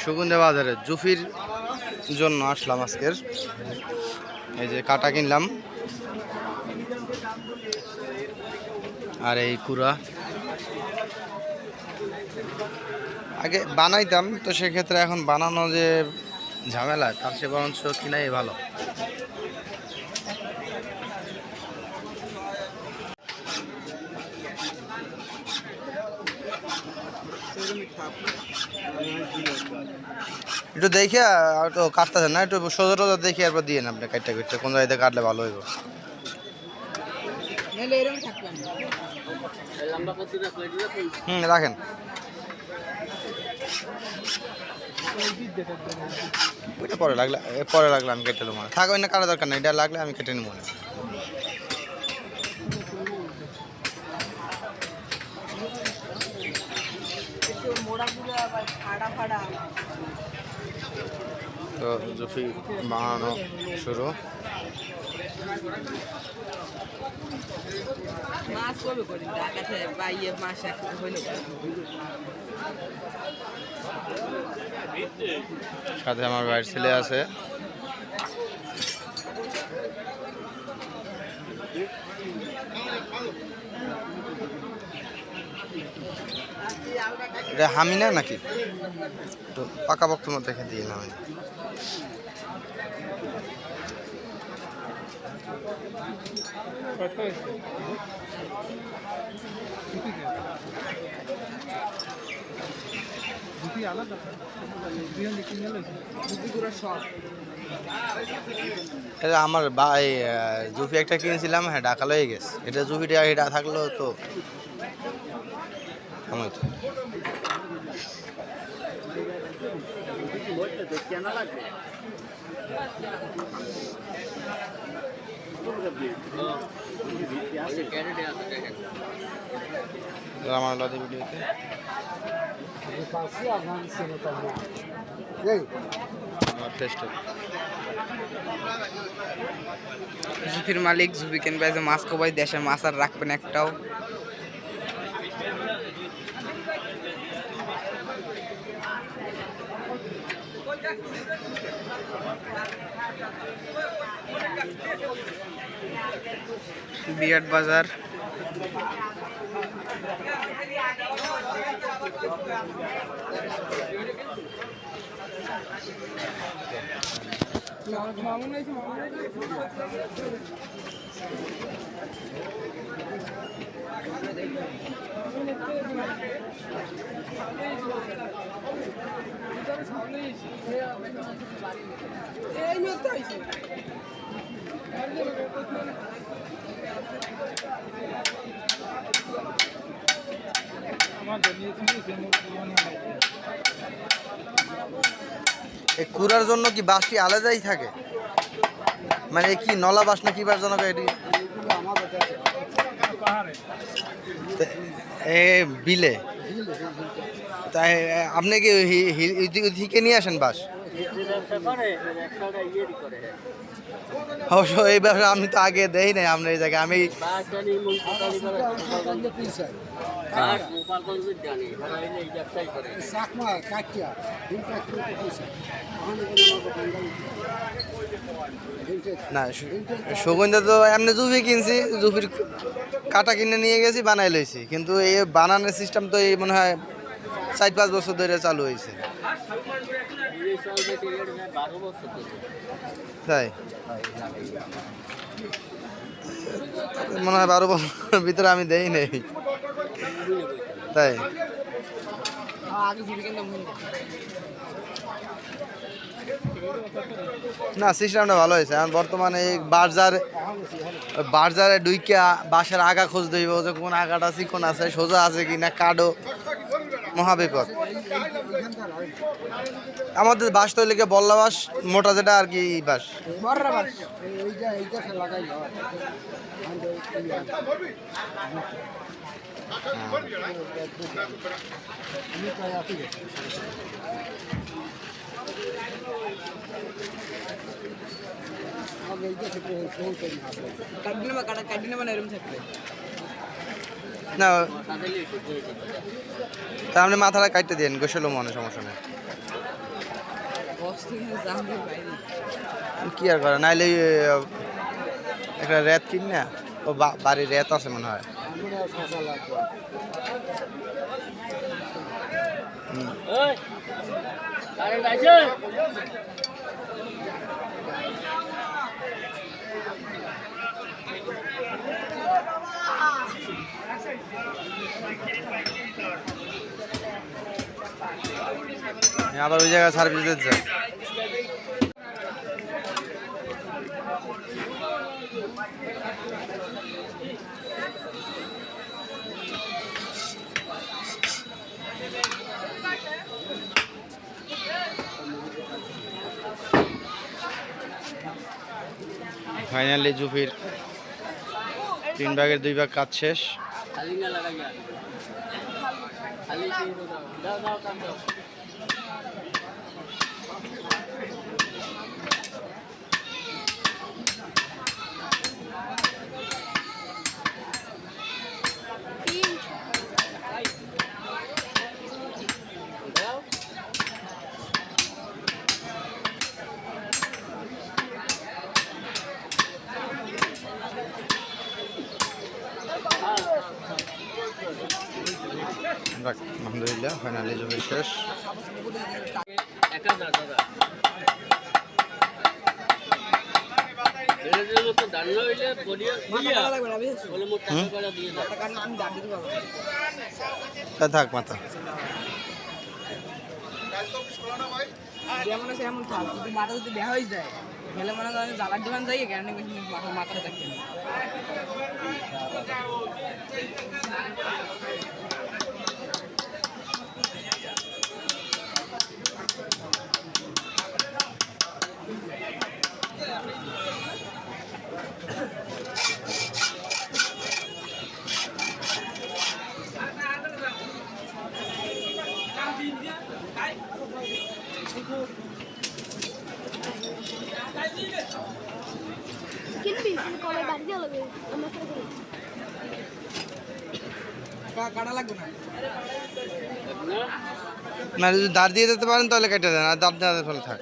সুগন্ধা বাজারে জুফির জন্য আসলাম আজকের। এই যে কাটা কিনলাম, আর এই কুড়া আগে বানাইতাম, তো সেক্ষেত্রে এখন বানানো যে ঝামেলা, তার সে বরঞ্চ কিনাই ভালো। একটু দেখে তো কাটতেছেন না, একটু সোজা টোজা দেখে এরপর দিয়ে না আপনি কাটতে কাটতে কোন জায়গায় কাটলে ভালো হইব। রাখেন, ওইটা পরে লাগলে আমি কেটে দেবো। থাক, ওই না কাটা দরকার নেই, এটা লাগলে আমি কেটে নেবো। তো জুফি বানানো শুরু। সাথে আমার ভাইয়ের ছেলে আছে। এটা হামিনা নাকি? তো পাকা পক্ত মতো দেখে দিয়ে নাম। এটা আমার ভাই জুফি একটা কিনেছিলাম, হ্যাঁ ঢাকা লয়ে গেছে। এটা জুফিটা এটা থাকলো তো আমি তো আমার আলাদা ভিডিওতে জুফির মালিক জুফি কিনবে যে মাছ কোবাই, দেশের মাছ আর রাখবেন একটাও। বিরাট বাজার। এই কুড়ার জন্য কি বাঁশটি আলাদাই থাকে, মানে কি নলা বাঁশ না কিবার জন্য এটি বিলে? তাই আপনি কি হিকে নিয়ে আসেন বাঁশ? অবশ্য এই ব্যবসা আমি তো আগে দেই নাই আপনার এই জায়গায়। আমি না সুগন্ধা তো এমনি জুফি কিনছি, জুফির কাটা কিনে নিয়ে গেছি, বানাই লইছি, কিন্তু এই বানানোর সিস্টেম তো এই মনে হয় 4-5 বছর ধরে চালু হয়েছে। তাই মনে হয় 12 বছর ভিতরে আমি দেই নেই। তাই না, সিস্টেমটা ভালো হয়েছে। এখন বর্তমানে এই বাজারে ডুইকা বাসার আগা খোঁজ দইব যে কোন আগাটা চিকন আছে, সোজা আছে কিনা, কাডো মহাবিপদ। আমাদের বাঁশ তো লেগে বল্লা বাঁশ, মোটা যেটা আর কি বাঁশ। না তা আপনি মাথাটা কাটতে দেন গোসলও মনে সমস্যা নেই কি আর করে নাইলে একটা রেত কিন না ও বাড়ির রেত আছে মনে হয় আবার ওই জায়গায় সার্ভিস দিতে যায় ফাইনালি জুফির 3 ভাগের 2 ভাগ কাজ শেষ আলহামদুলিল্লাহ ফাইনালি জুফির শেষ থাক মাথা যেমন আছে এমন থাক যদি মাথা যদি বেয়া হয়ে যায় তাহলে মনে করেন জ্বালার দোকান যাই গ্যারান্টি মেশিন মাথাটা থাকতে না কিনবি কবে বাড়ি দিয়ে লাগবে আমরা কাটা লাগবে না না যদি দাঁড় দিয়ে দিতে পারেন তাহলে কেটে দেন আর দাঁড় দেওয়ার ফলে থাক